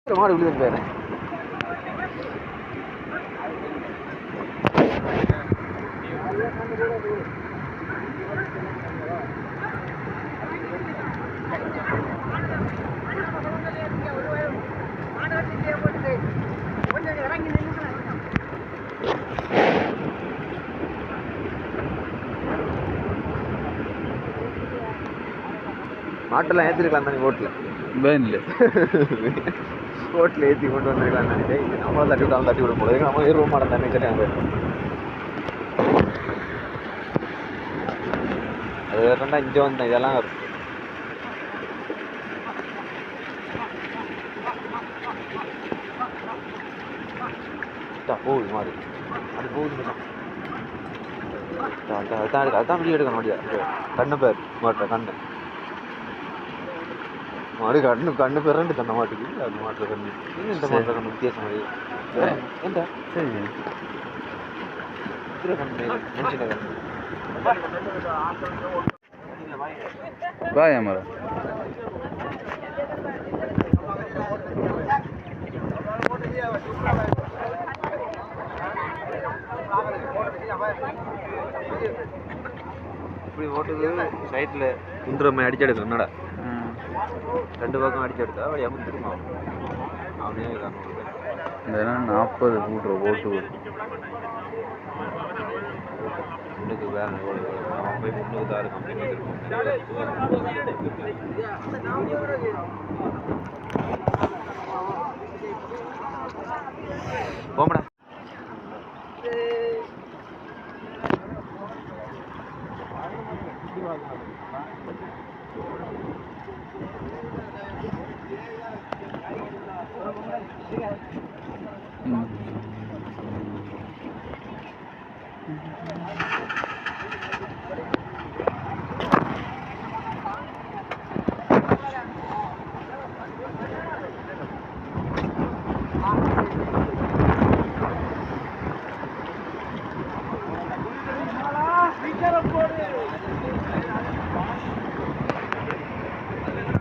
மாடு விழுந்து பேர் மாட்டெல்லாம் ஏற்றிருக்கலாம் தானே ஓட்டில் வேன்ல ஓட்டில் ஏற்றி கொண்டு வந்திருக்கலாம் தானே நம்மளும் தட்டி விட்டாலும் தட்டி விட போடுது நம்ம ஏறுவோம் மாடம் தானே சரி அங்கே அது வேறண்டா இங்கே வந்தேன் இதெல்லாம் இருக்கும் போகுது மாடு அது போகுது அதான் வெளியே எடுக்கணும் மாடியா கண்ணு பேர் மாட்டை கண்ணு மாடு கண்ணு பேரண்டு தண்ண மாட்டுக்கு அது மாட்டு கண்ணு இந்த மாட்டு கண்ணு வித்தியாசம் மாதிரி ஏண்டா சரி கண்ணு மனுஷன கண்ணு பாய் அமரா இப்படி ஓட்டுது சைட்டில் குந்துரம்மை அடிச்சு எடுக்கணும் என்னடா ரெண்டு பக்கம் அடிச்சு எடுத்தா அப்படி அம்மன் திரும்ப அப்படியே இந்த 40 கூட்டுற ஓட்டு முன்னுக்கு வேற அவன் போய் 36 கம்பெனி போமடா